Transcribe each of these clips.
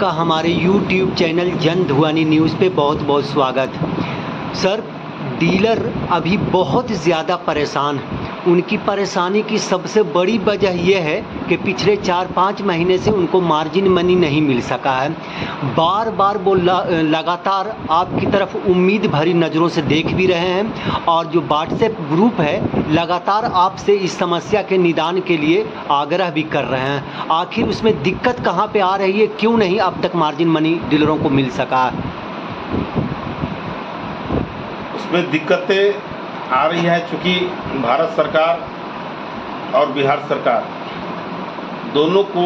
आपका हमारे YouTube channel जन धुआनी न्यूज़ पे बहुत बहुत स्वागत। सर, डीलर अभी बहुत ज़्यादा परेशान हैं। उनकी परेशानी की सबसे बड़ी वजह यह है कि पिछले 4-5 महीने से उनको मार्जिन मनी नहीं मिल सका है। बार बार वो लगातार आपकी तरफ उम्मीद भरी नज़रों से देख भी रहे हैं और जो व्हाट्सएप ग्रुप है लगातार आपसे इस समस्या के निदान के लिए आग्रह भी कर रहे हैं। आखिर उसमें दिक्कत कहाँ पे आ रही है, क्यों नहीं अब तक मार्जिन मनी डीलरों को मिल सका? उसमें दिक्कतें आ रही है चूँकि भारत सरकार और बिहार सरकार दोनों को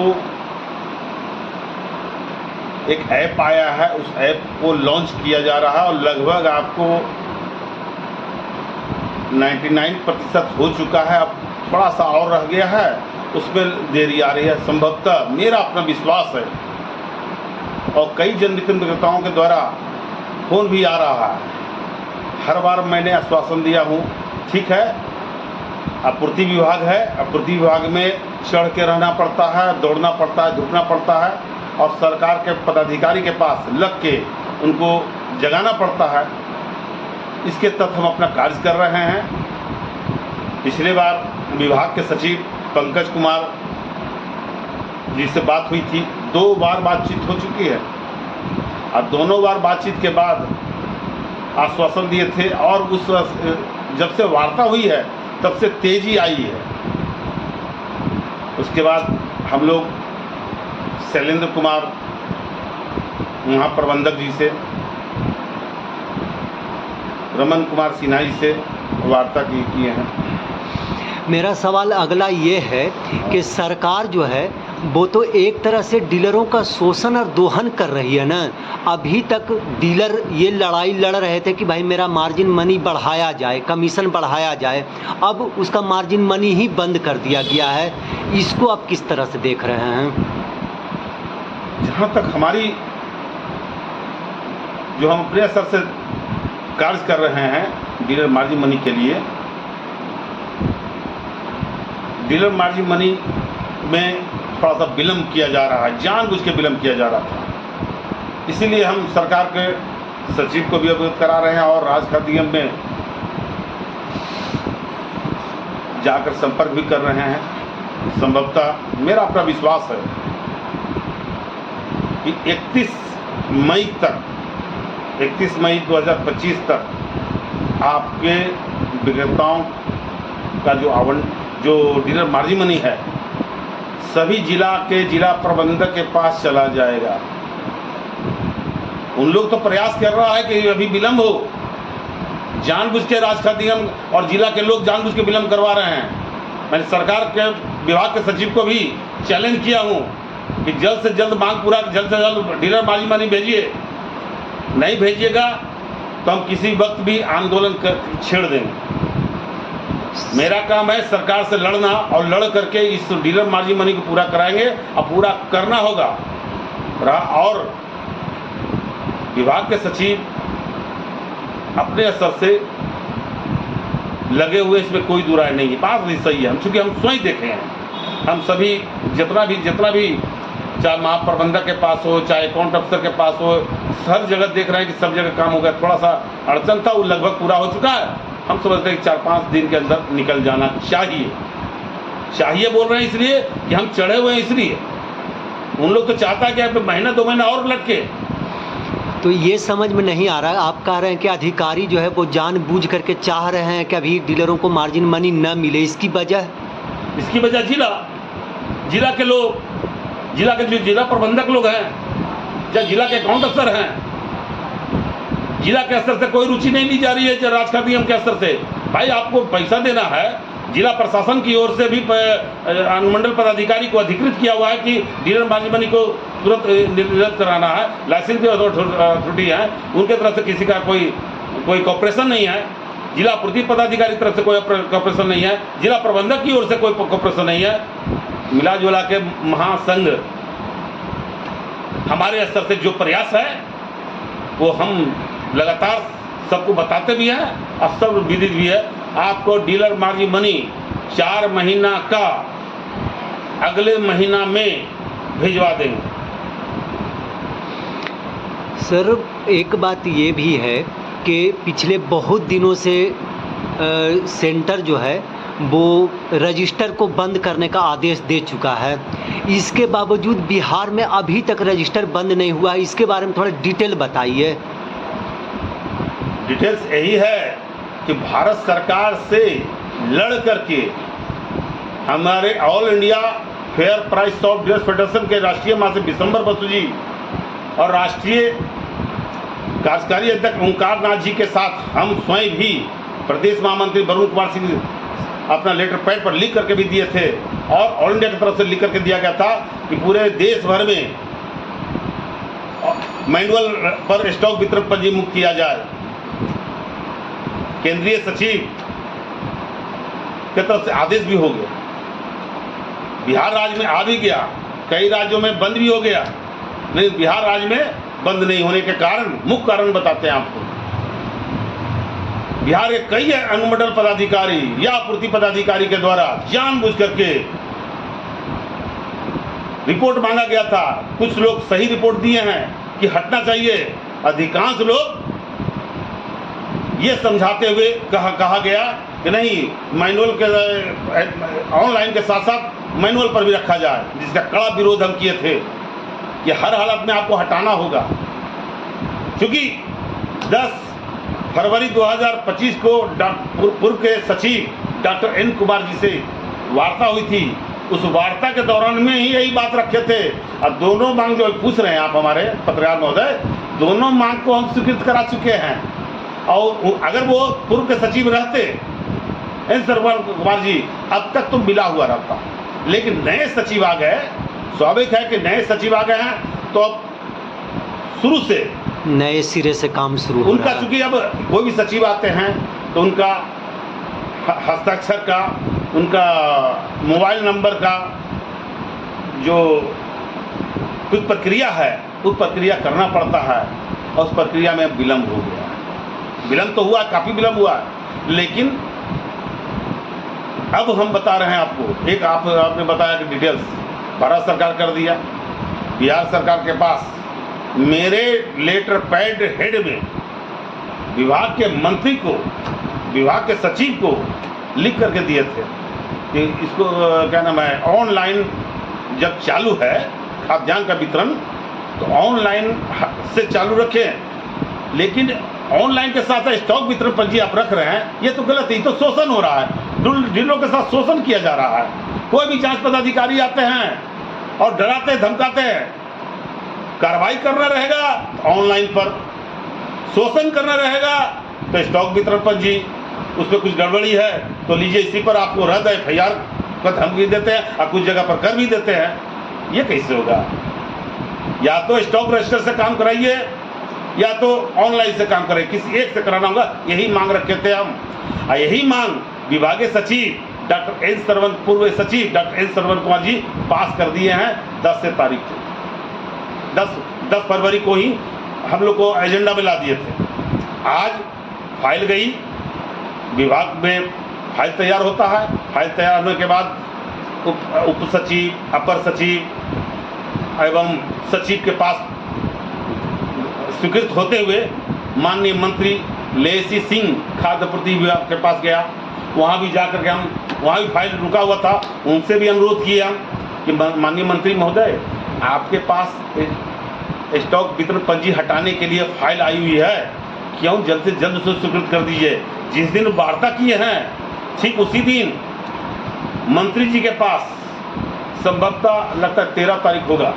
एक ऐप आया है, उस ऐप को लॉन्च किया जा रहा है और लगभग आपको 99% हो चुका है। अब थोड़ा सा और रह गया है, उसमें देरी आ रही है। संभवतः मेरा अपना विश्वास है और कई जन विक्रेताओं के द्वारा फोन भी आ रहा है। हर बार मैंने आश्वासन दिया हूँ, ठीक है, आपूर्ति विभाग है, आपूर्ति विभाग में चढ़ के रहना पड़ता है, दौड़ना पड़ता है, धूपना पड़ता है और सरकार के पदाधिकारी के पास लग के उनको जगाना पड़ता है। इसके तहत हम अपना कार्य कर रहे हैं। पिछले बार विभाग के सचिव पंकज कुमार जी से बात हुई थी, 2 बार बातचीत हो चुकी है और दोनों बार बातचीत के बाद आश्वासन दिए थे और उस जब से वार्ता हुई है तब से तेजी आई है। उसके बाद हम लोग शैलेंद्र कुमार वहाँ प्रबंधक जी से, रमन कुमार सिन्हा जी से वार्ता किए हैं। मेरा सवाल अगला ये है कि सरकार जो है वो तो एक तरह से डीलरों का शोषण और दोहन कर रही है ना। अभी तक डीलर ये लड़ाई लड़ रहे थे कि भाई मेरा मार्जिन मनी बढ़ाया जाए, कमीशन बढ़ाया जाए। अब उसका मार्जिन मनी ही बंद कर दिया गया है। इसको आप किस तरह से देख रहे हैं? जहाँ तक हमारी जो हम अपने स्तर से कार्य कर रहे हैं डीलर मार्जिन मनी के लिए, डीलर मार्जिन मनी में थोड़ा सा विलम्ब किया जा रहा है, जानबूझ के विलम्ब किया जा रहा था। इसीलिए हम सरकार के सचिव को भी अवगत करा रहे हैं और राज खाद्य निगम में जाकर संपर्क भी कर रहे हैं। संभवतः मेरा अपना विश्वास है कि 31 मई 2025 तक आपके विक्रेताओं का जो डीलर मार्जिन मनी है सभी जिला के जिला प्रबंधक के पास चला जाएगा। उन लोग तो प्रयास कर रहा है कि अभी विलम्ब हो, जानबूझ के राज खाद्य निगम और जिला के लोग जानबूझ के विलम्ब करवा रहे हैं। मैंने सरकार के विभाग के सचिव को भी चैलेंज किया हूं कि जल्द से जल्द मांग पूरा, जल्द से जल्द डीलर मार्जिन मनी भेजिए। नहीं भेजिएगा तो हम किसी वक्त भी आंदोलन छेड़ देंगे। मेरा काम है सरकार से लड़ना और लड़ करके इस डीलर मार्जिन मनी को पूरा कराएंगे और पूरा करना होगा। और विभाग के सचिव अपने स्तर से लगे हुए, इसमें कोई दुराय नहीं है। बात नहीं सही है, चूंकि हम स्वयं देखे हैं। हम सभी जितना भी चाहे महाप्रबंधक के पास हो, चाहे अकाउंट अफसर के पास हो, हर जगह देख रहे हैं कि सब जगह काम हो गया। थोड़ा सा अड़चन था, वो लगभग पूरा हो चुका है। हम समझते हैं कि 4-5 दिन के अंदर निकल जाना चाहिए बोल रहे हैं इसलिए कि हम चढ़े हुए हैं। इसलिए उन लोग तो चाहता है कि आप महीना 2 महीना और लटके। तो ये समझ में नहीं आ रहा, आप कह रहे हैं कि अधिकारी जो है वो जानबूझ करके चाह रहे हैं कि अभी डीलरों को मार्जिन मनी न मिले। इसकी वजह जिला के लोग, जिला के जो जिला प्रबंधक लोग हैं या जिला के अकाउंट अफसर हैं, जिला के स्तर से कोई रुचि नहीं ली जा रही है। राज खाद्य निगम के स्तर से भाई आपको पैसा देना है, जिला प्रशासन की ओर से भी अनुमंडल पदाधिकारी को अधिकृत किया हुआ है कि डीलर मार्जिन मनी को तुरंत निरस्त कराना है। लाइसेंस अथॉरिटी है, उनके तरफ से किसी का कोई कॉपरेशन नहीं है। जिला आपूर्ति पदाधिकारी की तरफ से कोई कॉपरेशन नहीं है, जिला प्रबंधक की ओर से कोई कॉपरेशन नहीं है। मिला जुला के महासंघ हमारे स्तर से जो प्रयास है वो हम लगातार सबको बताते भी हैं और सब विदित भी है। आपको डीलर मार्जिन मनी 4 महीना का अगले महीना में भिजवा देंगे। सर एक बात ये भी है कि पिछले बहुत दिनों से सेंटर जो है वो रजिस्टर को बंद करने का आदेश दे चुका है। इसके बावजूद बिहार में अभी तक रजिस्टर बंद नहीं हुआ है। इसके बारे में थोड़ा डिटेल बताइए। डिटेल्स यही है कि भारत सरकार से लड़ करके हमारे all India fair price of dress federation के राष्ट्रीय महासचिव विशंबर बसु जी और राष्ट्रीय कार्यकारी अध्यक्ष ओंकार नाथ जी के साथ हम स्वयं भी प्रदेश महामंत्री वरुण कुमार सिंह अपना लेटर पैड पर लिख करके भी दिए थे और ऑल इंडिया की तरफ से लिख करके दिया गया था कि पूरे देश भर में मैनुअल पर स्टॉक वितरण पंजी मुक्त किया जाए। केंद्रीय सचिव की तरफ से आदेश भी हो गया। बिहार राज्य में आ भी गया, कई राज्यों में बंद भी हो गया, लेकिन बिहार राज्य में बंद नहीं होने के कारण मुख्य कारण बताते हैं आपको। बिहार के कई अनुमंडल पदाधिकारी या आपूर्ति पदाधिकारी के द्वारा जानबूझ करके रिपोर्ट मांगा गया था। कुछ लोग सही रिपोर्ट दिए हैं कि हटना चाहिए, अधिकांश लोग ये समझाते हुए कहा गया कि नहीं, मैनुअल के ऑनलाइन के साथ साथ मैनुअल पर भी रखा जाए, जिसका कड़ा विरोध हम किए थे कि हर हालत में आपको हटाना होगा। क्योंकि 10 फरवरी 2025 को पूर्व के सचिव डॉक्टर एन कुमार जी से वार्ता हुई थी। उस वार्ता के दौरान में ही यही बात रखे थे। अब दोनों मांग जो पूछ रहे हैं आप हमारे पत्रकार महोदय, दोनों मांग को हम स्वीकृत करा चुके हैं। और अगर वो पूर्व के सचिव रहते एन सरवर कुमार जी, अब तक तो मिला हुआ रहता। लेकिन नए सचिव आ गए, स्वाभाविक है कि नए सचिव आ गए हैं तो अब शुरू से नए सिरे से काम शुरू हो उनका, रहा है। चूंकि अब कोई भी सचिव आते हैं तो उनका हस्ताक्षर का, उनका मोबाइल नंबर का जो कुछ प्रक्रिया है, उस प्रक्रिया करना पड़ता है और उस प्रक्रिया में विलम्ब हो गया। विलम्ब तो हुआ, काफ़ी विलम्ब हुआ, लेकिन अब हम बता रहे हैं आपको। एक आपने बताया कि डिटेल्स भारत सरकार कर दिया। बिहार सरकार के पास मेरे लेटर पैड हेड में विभाग के मंत्री को, विभाग के सचिव को लिख करके दिए थे कि इसको क्या नाम है, ऑनलाइन जब चालू है खाद्यान्न का वितरण तो ऑनलाइन से चालू रखें, लेकिन ऑनलाइन के साथ स्टॉक वितरण पंजी आप रख रहे हैं, ये तो गलत है, ये तो शोषण हो रहा है। डीलरों के साथ शोषण किया जा रहा है। कोई भी जांच पदाधिकारी आते हैं और डराते धमकाते हैं, कार्रवाई करना रहेगा ऑनलाइन पर, शोषण करना रहेगा तो स्टॉक वितरण पंजी, उसमें कुछ गड़बड़ी है तो लीजिए इसी पर आपको रद्द FIR का धमकी देते हैं और कुछ जगह पर कर भी देते हैं। ये कैसे होगा? या तो स्टॉक रजिस्टर से काम कराइए या तो ऑनलाइन से काम कराइए, किसी एक से कराना होगा। यही मांग रखे थे हम, और यही मांग विभागीय सचिव डॉक्टर एन सरवन, पूर्व सचिव डॉक्टर एन सरवन कुमार जी पास कर दिए हैं 10 तारीख को। 10 फरवरी को ही हम लोग को एजेंडा में ला दिए थे। आज फाइल गई, विभाग में फाइल तैयार होता है। फाइल तैयार होने के बाद उप सचिव, अपर सचिव एवं सचिव के पास स्वीकृत होते हुए माननीय मंत्री लेसी सिंह खाद्य आपूर्ति विभाग के पास गया। वहाँ भी जाकर के हम, वहाँ भी फाइल रुका हुआ था, उनसे भी अनुरोध किया कि माननीय मंत्री महोदय, आपके पास स्टॉक वितरण पंजी हटाने के लिए फाइल आई हुई है, क्यों जल्द से जल्द उसे स्वीकृत कर दीजिए। जिस दिन वार्ता किए हैं ठीक उसी दिन मंत्री जी के पास, संभवतः लगता है 13 तारीख होगा,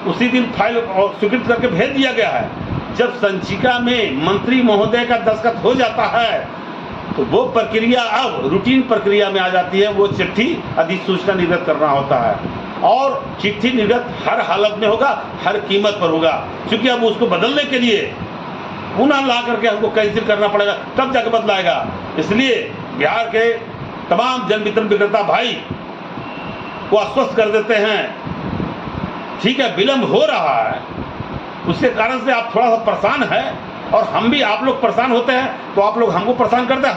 उसी दिन फाइल स्वीकृत करके भेज दिया गया है। जब संचिका में मंत्री महोदय का दस्तखत हो जाता है तो वो प्रक्रिया अब रूटीन प्रक्रिया में आ जाती है। वो चिट्ठी अधिसूचना निर्गत करना होता है और चिट्ठी निर्गत हर हालत में होगा, हर कीमत पर होगा। क्योंकि अब उसको बदलने के लिए पुनः ला करके हमको कैंसिल करना पड़ेगा, तब जाकर बदलाएगा। इसलिए बिहार के तमाम जन वितरण विक्रेता भाई को आश्वस्त कर देते हैं, ठीक है विलम्ब हो रहा है, उसके कारण से आप थोड़ा सा परेशान हैं और हम भी, आप लोग परेशान होते हैं तो आप लोग हमको परेशान करते हैं,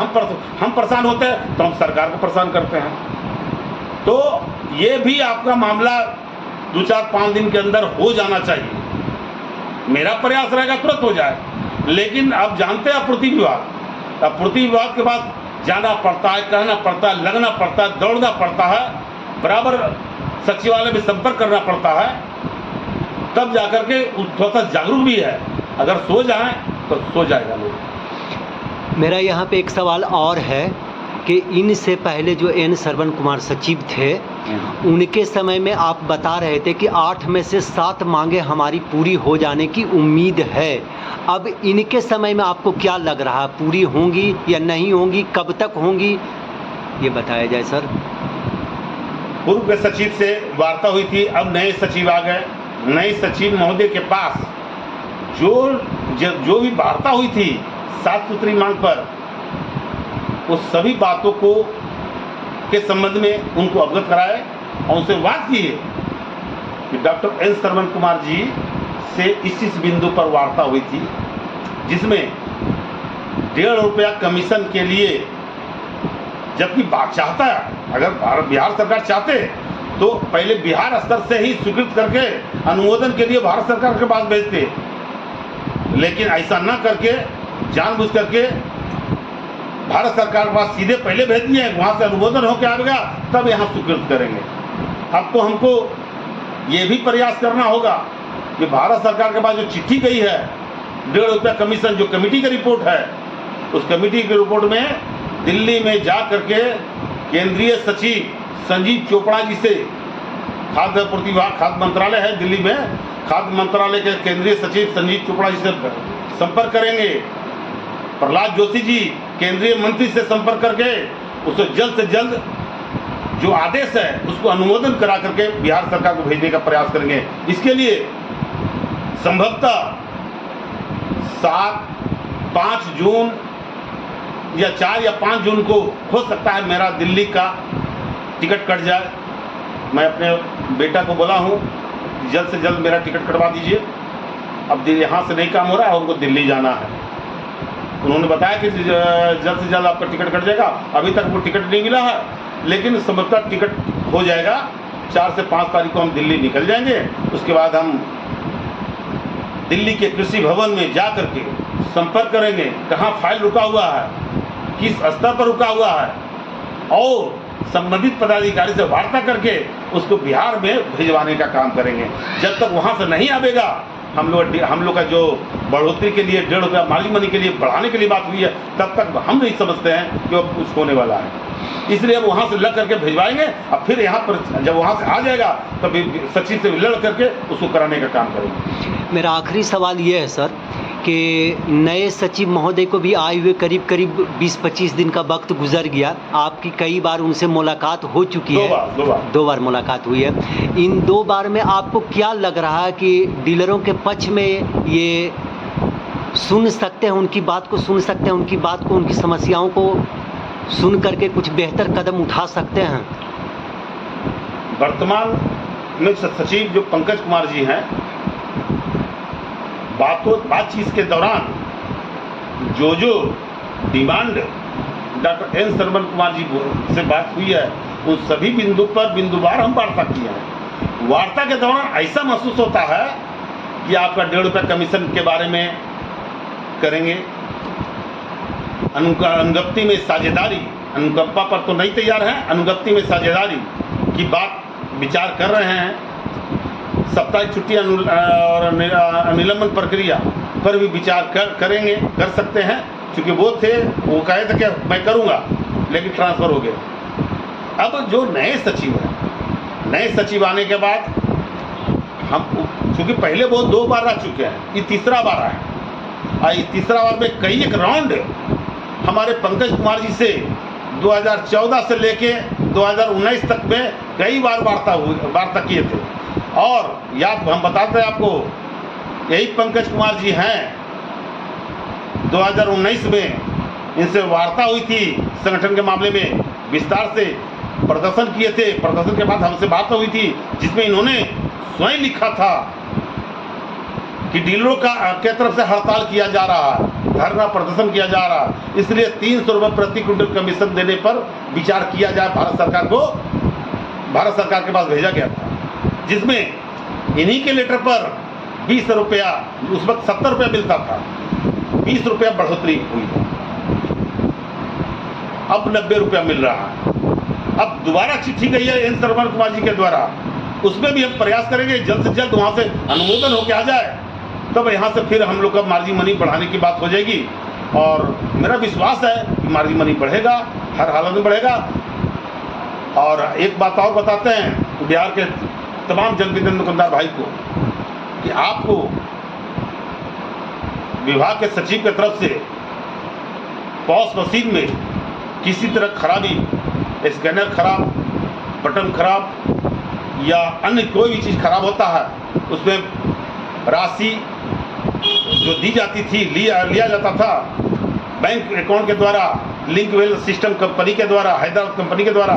हम परेशान होते हैं तो हम सरकार को परेशान करते हैं। तो ये भी आपका मामला 2-4-5 दिन के अंदर हो जाना चाहिए। मेरा प्रयास रहेगा तुरंत हो जाए। लेकिन अब जानते हैं आपूर्ति विभाग, आपूर्ति विभाग के पास जाना पड़ता है, कहना पड़ता है, लगना पड़ता है, दौड़ना पड़ता है, बराबर सचिवालय में संपर्क करना पड़ता है, तब जाकर के थोड़ा सा जागरूक भी है। अगर सो जाए तो सो जाएगा लोग। मेरा यहाँ पे एक सवाल और है कि इनसे पहले जो एन श्रवण कुमार सचिव थे, उनके समय में आप बता रहे थे कि 8 में से 7 मांगे हमारी पूरी हो जाने की उम्मीद है। अब इनके समय में आपको क्या लग रहा है, पूरी होंगी या नहीं होंगी, कब तक होंगी, ये बताया जाए सर। पूर्व के सचिव से वार्ता हुई थी, अब नए सचिव आ गए। नए सचिव महोदय के पास जो भी वार्ता हुई थी 7 सूत्री मांग पर, उस सभी बातों को के संबंध में उनको अवगत कराए और उनसे बात की है कि डॉक्टर एन श्रवण कुमार जी से इस बिंदु पर वार्ता हुई थी, जिसमें 1.5 रुपया कमीशन के लिए, जबकि बात चाहता है, अगर बिहार सरकार चाहते तो पहले बिहार स्तर से ही स्वीकृत करके अनुमोदन के लिए भारत सरकार के पास भेजते, लेकिन ऐसा न करके जानबूझ करके भारत सरकार के पास सीधे पहले भेज दिए, वहाँ से अनुमोदन होकर आएगा तब यहाँ स्वीकृत करेंगे। अब तो हमको ये भी प्रयास करना होगा कि भारत सरकार के पास जो चिट्ठी गई है 1.5 रुपया कमीशन, जो कमेटी की रिपोर्ट है, उस कमेटी की रिपोर्ट में दिल्ली में जा करके केंद्रीय सचिव संजीव चोपड़ा जी से, खाद्य आपूर्ति विभाग खाद्य मंत्रालय है दिल्ली में, खाद्य मंत्रालय के केंद्रीय सचिव संजीव चोपड़ा जी से संपर्क करेंगे। प्रहलाद जोशी जी केंद्रीय मंत्री से संपर्क करके उसे जल्द से जल्द जो आदेश है उसको अनुमोदन करा करके बिहार सरकार को भेजने का प्रयास करेंगे। इसके लिए संभवतः 5 जून या 4 या 5 जून को हो सकता है मेरा दिल्ली का टिकट कट जाए। मैं अपने बेटा को बोला हूँ जल्द से जल्द मेरा टिकट कटवा दीजिए। अब यहाँ से नहीं काम हो रहा है, उनको दिल्ली जाना है। उन्होंने बताया कि जल्द से जल्द आपका टिकट कट जाएगा। अभी तक वो टिकट नहीं मिला है, लेकिन संभवतः टिकट हो जाएगा। 4 से 5 तारीख को हम दिल्ली निकल जाएंगे। उसके बाद हम दिल्ली के कृषि भवन में जा करके संपर्क करेंगे, कहाँ फाइल रुका हुआ है, किस स्तर पर रुका हुआ है, और संबंधित पदाधिकारी से वार्ता करके उसको बिहार में भिजवाने का काम करेंगे। जब तक वहाँ से नहीं आवेगा, हम लोग का जो बढ़ोतरी के लिए 1.5 रुपया माली मनी के लिए बढ़ाने के लिए बात हुई है, तब तक हम नहीं समझते हैं कि वो कुछ होने वाला है। इसलिए अब वहाँ से लग करके भिजवाएंगे, अब फिर यहाँ पर जब वहाँ से आ जाएगा तब सचिव से लड़ करके उसको कराने का काम करेंगे। मेरा आखिरी सवाल ये है सर कि नए सचिव महोदय को भी आए हुए करीब 20-25 दिन का वक्त गुजर गया। आपकी कई बार उनसे मुलाकात हो चुकी है, 2 बार मुलाकात हुई है। इन 2 बार में आपको क्या लग रहा है कि डीलरों के पक्ष में ये सुन सकते हैं, उनकी बात को सुन सकते हैं, उनकी बात को, उनकी समस्याओं को सुन करके कुछ बेहतर कदम उठा सकते हैं? वर्तमान में सचिव जो पंकज कुमार जी हैं, बातचीत के दौरान जो demand doctor N Shravan Kumar ji से बात हुई है, उन सभी बिंदु पर बिंदुवार हम वार्ता किए हैं। वार्ता के दौरान ऐसा महसूस होता है कि आपका 1.5 रुपया कमीशन के बारे में करेंगे, अनुगप्ति में साझेदारी, अनुकंपा पर तो नहीं तैयार हैं, अनुगप्ति में साझेदारी की बात विचार कर रहे हैं। साप्ताहिक छुट्टी और निलंबन प्रक्रिया पर भी विचार करेंगे, कर सकते हैं, क्योंकि वो कहे थे कि मैं करूंगा, लेकिन ट्रांसफर हो गया। अब जो नए सचिव हैं, नए सचिव आने के बाद हम, क्योंकि पहले वो 2 बार आ चुके हैं, ये तीसरा बार आया। ये तीसरा बार में कई एक राउंड हमारे पंकज कुमार जी से 2014 से लेके 2019 तक में कई बार वार्ता किए थे। और याद हम बताते हैं आपको, यही पंकज कुमार जी हैं 2019 में इनसे वार्ता हुई थी संगठन के मामले में, विस्तार से प्रदर्शन किए थे। प्रदर्शन के बाद हमसे बात हुई थी, जिसमें इन्होंने स्वयं लिखा था कि डीलरों के तरफ से हड़ताल किया जा रहा है, धरना प्रदर्शन किया जा रहा है, इसलिए 300 रुपये प्रति क्विंटल कमीशन देने पर विचार किया जाए। भारत सरकार के पास भेजा गया था, जिसमें इन्हीं के लेटर पर 20 रुपया, उस वक्त 70 रुपया मिलता था, 20 रुपया बढ़ोतरी हुई है, अब 90 रुपया मिल रहा है। अब दोबारा चिट्ठी गई है एन श्रवण कुमार जी के द्वारा, उसमें भी हम प्रयास करेंगे जल्द से जल्द वहाँ से अनुमोदन होकर आ जाए, तब यहाँ से फिर हम लोग का मार्जिन मनी बढ़ाने की बात हो जाएगी। और मेरा विश्वास है कि मार्जिन मनी बढ़ेगा, हर हालत में बढ़ेगा। और एक बात और बताते हैं बिहार के तमाम जनप्रतिनिधि दुकानदार भाई को कि आपको विभाग के सचिव की तरफ से पॉस मशीन में किसी तरह खराबी, स्कैनर खराब, बटन खराब या अन्य कोई भी चीज़ खराब होता है, उसमें राशि जो दी जाती थी, लिया जाता था बैंक अकाउंट के द्वारा, लिंक वेल सिस्टम कंपनी के द्वारा, हैदराबाद कंपनी के द्वारा,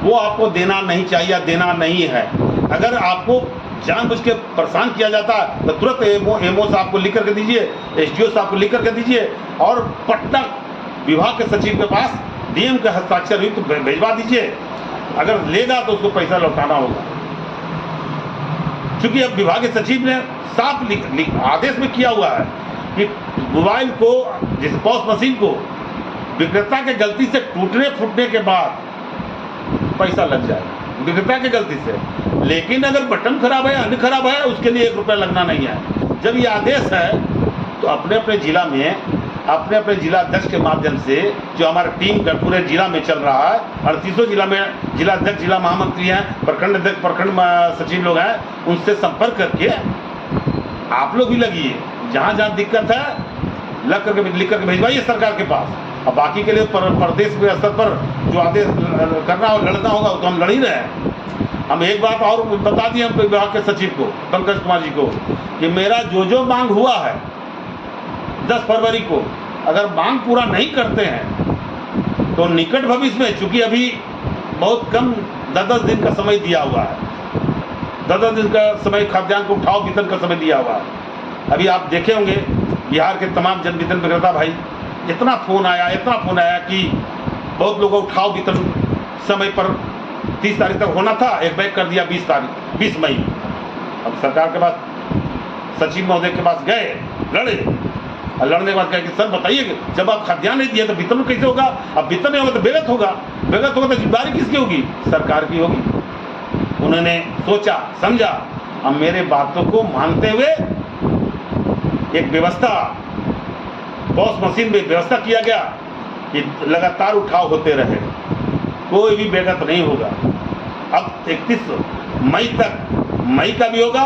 वो आपको देना नहीं चाहिए, देना नहीं है। अगर आपको जानबूझ के परेशान किया जाता है तो तुरंत एमओ साहब को लिख करके दीजिए, एसडीओ साहब को लिख करके दीजिए और पटना विभाग के सचिव के पास डीएम के हस्ताक्षर युक्त भिजवा दीजिए। अगर लेगा तो उसको पैसा लौटाना होगा, क्योंकि अब विभाग के सचिव ने साफ आदेश में किया हुआ है कि मोबाइल को, जैसे पॉस मशीन को विक्रेता के गलती से टूटने फूटने के बाद पैसा लग जाएगा, विक्रेता की गलती से। लेकिन अगर बटन खराब है, अन्य खराब है, उसके लिए 1 रुपया लगना नहीं है। जब ये आदेश है तो अपने अपने जिला में, अपने अपने जिला अध्यक्ष के माध्यम से, जो हमारा टीम का पूरे जिला में चल रहा है, 38 जिला में जिला अध्यक्ष, जिला महामंत्री हैं, प्रखंड अध्यक्ष, प्रखंड सचिव लोग हैं, उनसे संपर्क करके आप लोग भी लगिए, जहाँ जहाँ दिक्कत है लग करके लिख करके भिजवाइए सरकार के पास। अब बाकी के लिए प्रदेश के स्तर पर जो आदेश करना और लड़ना होगा वो तो हम लड़ ही रहे हैं। हम एक बात और बता दिए हम विभाग के सचिव को, पंकज कुमार जी को, कि मेरा जो मांग हुआ है 10 फरवरी को, अगर मांग पूरा नहीं करते हैं तो निकट भविष्य में, चूंकि अभी बहुत कम 10-10 दिन का समय दिया हुआ है, 10-10 दिन का समय खाद्यान्न को उठाओ वितरण का समय दिया हुआ है। अभी आप देखे होंगे बिहार के तमाम जन वितरण विक्रेता भाई, इतना फ़ोन आया कि बहुत लोगों को उठाओ वितरण समय पर 30 तारीख तक होना था, एक बैग कर दिया 20 मई। अब सरकार के पास सचिव महोदय के पास गए, लड़े, और लड़ने के बाद कहे कि सर बताइए, जब आप खाद्यान्न नहीं दिए तो वितरण कैसे होगा? अब वितरण नहीं होगा तो बेगत होगा तो जिम्मेदारी किसकी होगी? सरकार की होगी। उन्होंने सोचा, समझा, अब मेरे बातों को मानते हुए एक व्यवस्था, पॉस मशीन में व्यवस्था किया गया कि लगातार उठाव होते रहे, कोई भी बेगत नहीं होगा। अब 31 मई तक, मई का भी होगा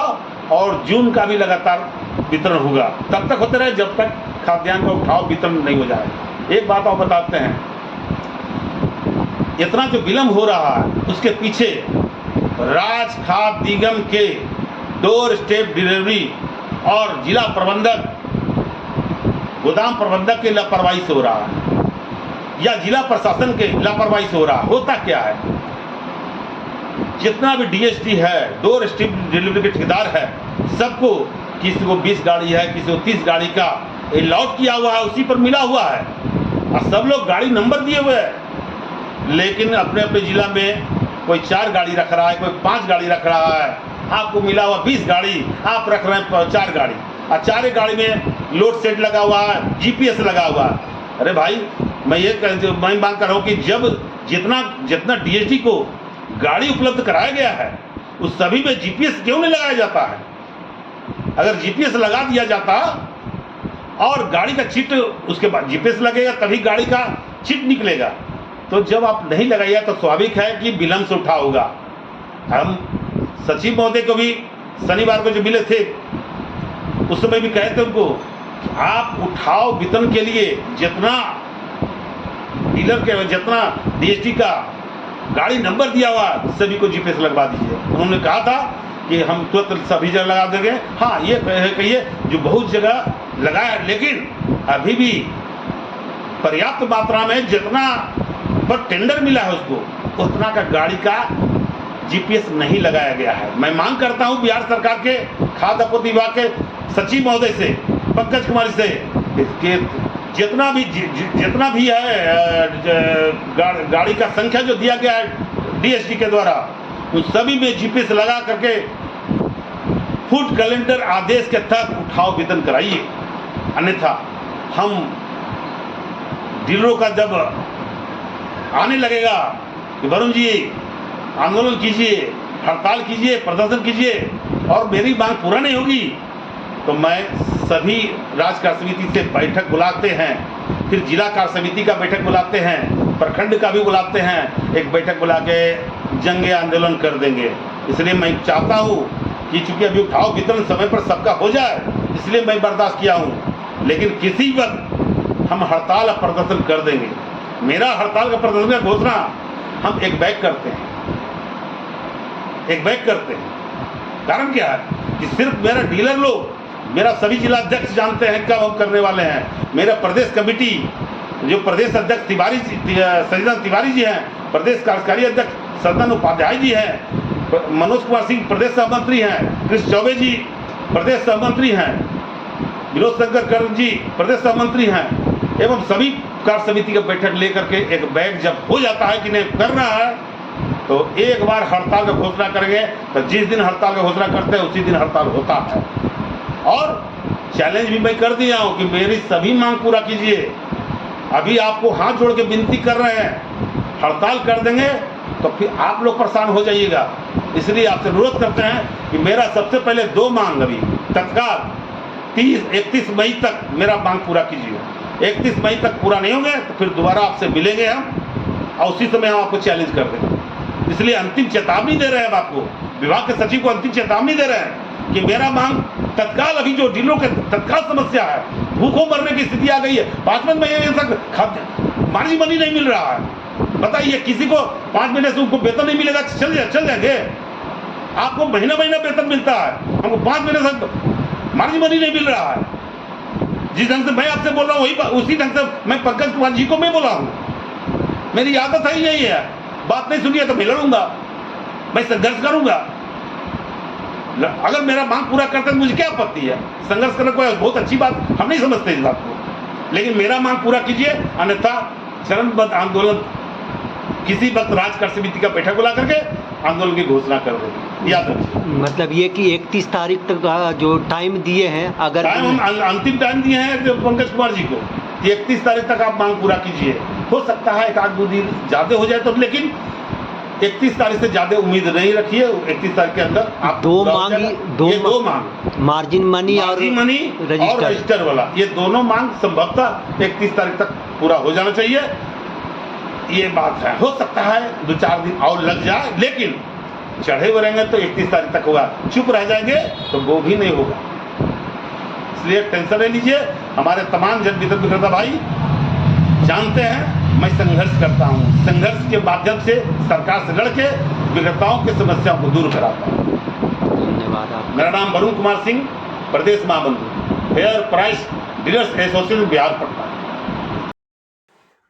और जून का भी लगातार वितरण होगा, तब तक होते रहे जब तक खाद्यान्न का उठाव वितरण नहीं हो जाए। एक बात और बताते हैं, इतना जो विलम्ब हो रहा है उसके पीछे राज खाद्य निगम के डोर स्टेप डिलीवरी और जिला प्रबंधक, गोदाम प्रबंधक के लापरवाही से हो रहा है या जिला प्रशासन के लापरवाही से हो रहा है। होता क्या है, जितना भी डीएसटी है, डोर स्टेप डिलीवरी के ठेकेदार है, सबको, किसी को 20 गाड़ी है, किसी को 30 गाड़ी का अलॉट किया हुआ है, उसी पर मिला हुआ है और सब लोग गाड़ी नंबर दिए हुए हैं। लेकिन अपने अपने जिला में कोई 4 गाड़ी रख रहा है, कोई 5 गाड़ी रख रहा है, आपको मिला हुआ 20 गाड़ी, आप रख रहे हैं 4 गाड़ी और 4 गाड़ी में लोड सेट लगा हुआ है, जीपीएस लगा हुआ है। अरे भाई, मैं मांग कर रहा हूँ कि जब जितना डीएसटी को गाड़ी उपलब्ध कराया गया है उस सभी में जीपीएस क्यों नहीं लगाया जाता है? अगर जीपीएस लगा दिया जाता और गाड़ी का चिट, उसके बाद जीपीएस लगेगा तभी गाड़ी का चिट निकलेगा। तो जब आप नहीं लगाइए तो स्वाभाविक है कि विलम्ब से उठा होगा। हम सचिव महोदय को भी शनिवार को जो मिले थे उस समय भी कहे थे उनको, आप उठाव वितरण के लिए जितना डीलर के, जितना डीएसटी का गाड़ी नंबर दिया हुआ सभी को जीपीएस लगवा दीजिए। उन्होंने कहा था कि हम तुरंत सभी जगह लगा देंगे। हाँ, ये कहिए जो बहुत जगह लगाया, लेकिन अभी भी पर्याप्त मात्रा में जितना पर टेंडर मिला है उसको उतना का गाड़ी का जीपीएस नहीं लगाया गया है। मैं मांग करता हूं बिहार सरकार के खाद्य आपूर्ति विभाग के सचिव महोदय से, पंकज कुमार से, कि जितना भी है गाड़ी का संख्या जो दिया गया है डीएसटी के द्वारा, उन सभी में जीपीएस लगा करके फूड कैलेंडर आदेश के तहत उठाव वेतन कराइए, अन्यथा हम डीलरों का जब आने लगेगा कि वरुण जी आंदोलन कीजिए, हड़ताल कीजिए, प्रदर्शन कीजिए और मेरी मांग पूरा नहीं होगी, तो मैं सभी राज्य कार्य समिति से बैठक बुलाते हैं, फिर जिला कार्य समिति का बैठक बुलाते हैं, प्रखंड का भी बुलाते हैं, एक बैठक बुला के जंगे आंदोलन कर देंगे। इसलिए मैं चाहता हूँ कि चूंकि अभी उठाव वितरण समय पर सबका हो जाए, इसलिए मैं बर्दाश्त किया हूँ, लेकिन किसी वक्त हम हड़ताल और प्रदर्शन कर देंगे। मेरा हड़ताल का प्रदर्शन का घोषणा हम एक बैग करते हैं, एक बैग करते हैं। कारण क्या है कि सिर्फ मेरा डीलर लोग, मेरा सभी जिला अध्यक्ष जानते हैं कब हम करने वाले हैं। मेरा प्रदेश कमेटी जो प्रदेश अध्यक्ष सचिदानंद तिवारी जी हैं, प्रदेश कार्यकारी अध्यक्ष सदन उपाध्याय जी हैं, मनोज कुमार सिंह प्रदेश सहमंत्री हैं, कृष्ण चौबे जी प्रदेश सहमंत्री हैं, विनोद शंकर कर्म जी प्रदेश सहमंत्री हैं, एवं सभी कार्य समिति का बैठक लेकर के एक बैग जब हो जाता है कि नहीं करना है, तो एक बार हड़ताल का घोषणा करेंगे। तो जिस दिन हड़ताल का घोषणा करते हैं उसी दिन हड़ताल होता है। और चैलेंज भी मैं कर दिया हूं कि मेरी सभी मांग पूरा कीजिए। अभी आपको हाथ जोड़ के विनती कर रहे हैं, हड़ताल कर देंगे तो फिर आप लोग परेशान हो जाइएगा। इसलिए आपसे अनुरोध करते हैं कि मेरा सबसे पहले 2 मांग अभी तत्काल 31 मई तक मेरा मांग पूरा कीजिए। 31 मई तक पूरा नहीं होंगे तो फिर दोबारा आपसे मिलेंगे हम और उसी समय हम आपको चैलेंज कर देंगे। इसलिए अंतिम चेतावनी दे रहे हैं आपको, विभाग के सचिव को अंतिम चेतावनी दे रहे हैं कि मेरा मांग तत्काल, अभी जो डीलरों के तत्काल समस्या है, भूखों मरने की स्थिति आ गई है, 5 महीने तक मार्जिन मनी नहीं मिल रहा है। बताइए किसी को 5 महीने से उनको वेतन नहीं मिलेगा, चल जाएंगे। आपको महीना वेतन मिलता है, हमको 5 महीने से मार्जिन मनी नहीं मिल रहा है। जिस ढंग से मैं आपसे बोल रहा हूँ वही उसी ढंग से मैं पंकज कुमार जी को मैं बोला हूँ। मेरी आदत है यही है, बात नहीं सुनिए तो मैं लड़ूंगा, मैं संघर्ष करूंगा। अगर मेरा मांग पूरा करते तो मुझे क्या आपत्ति है, संघर्ष करना कोई बहुत अच्छी बात हम नहीं समझते इस बात को, लेकिन मेरा मांग पूरा कीजिए, अन्यथा चरणबद्ध आंदोलन किसी वक्त राज्य कार्य समिति का बैठक बुला करके आंदोलन की घोषणा कर देंगे। याद रखिए, मतलब ये कि 31 तारीख तक का जो टाइम दिए हैं, अगर टाइम हम अंतिम टाइम दिए हैं जो पंकज कुमार जी को, 31 तारीख तक आप मांग पूरा कीजिए। हो सकता है 1-2 दिन ज़्यादा हो जाए तो, लेकिन 31 तारीख से ज़्यादा उम्मीद नहीं रखिए। 31 तारीख के अंदर आप 2 मांग मार्जिन मनी और रजिस्टर वाला, ये दोनों मांग संभवतः 31 तारीख तक पूरा हो जाना चाहिए। ये बात है, हो सकता है 2-4 दिन और लग जाए, लेकिन चढ़े हुए रहेंगे तो 31 तारीख तक होगा। चुप रह जाएंगे तो वो भी नहीं होगा। इसलिए टेंशन नहीं लीजिए। हमारे तमाम जन विक्रेता भाई जानते हैं मैं संघर्ष करता हूँ, संघर्ष के माध्यम से सरकार से लड़के विक्रेताओं की समस्याओं को दूर कराता हूँ। धन्यवाद। मेरा नाम वरुण कुमार सिंह, प्रदेश महामंत्री, fair price dealers association Bihar Patna.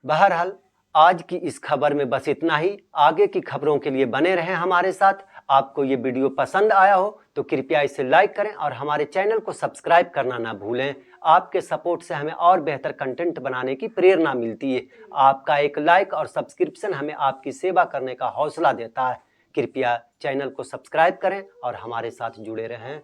बहरहाल आज की इस खबर में बस इतना ही। आगे की खबरों के लिए बने रहें हमारे साथ। आपको ये वीडियो पसंद आया हो तो कृपया इसे लाइक करें और हमारे चैनल को सब्सक्राइब करना ना भूलें। आपके सपोर्ट से हमें और बेहतर कंटेंट बनाने की प्रेरणा मिलती है। आपका एक लाइक और सब्सक्रिप्शन हमें आपकी सेवा करने का हौसला देता है। कृपया चैनल को सब्सक्राइब करें और हमारे साथ जुड़े रहें।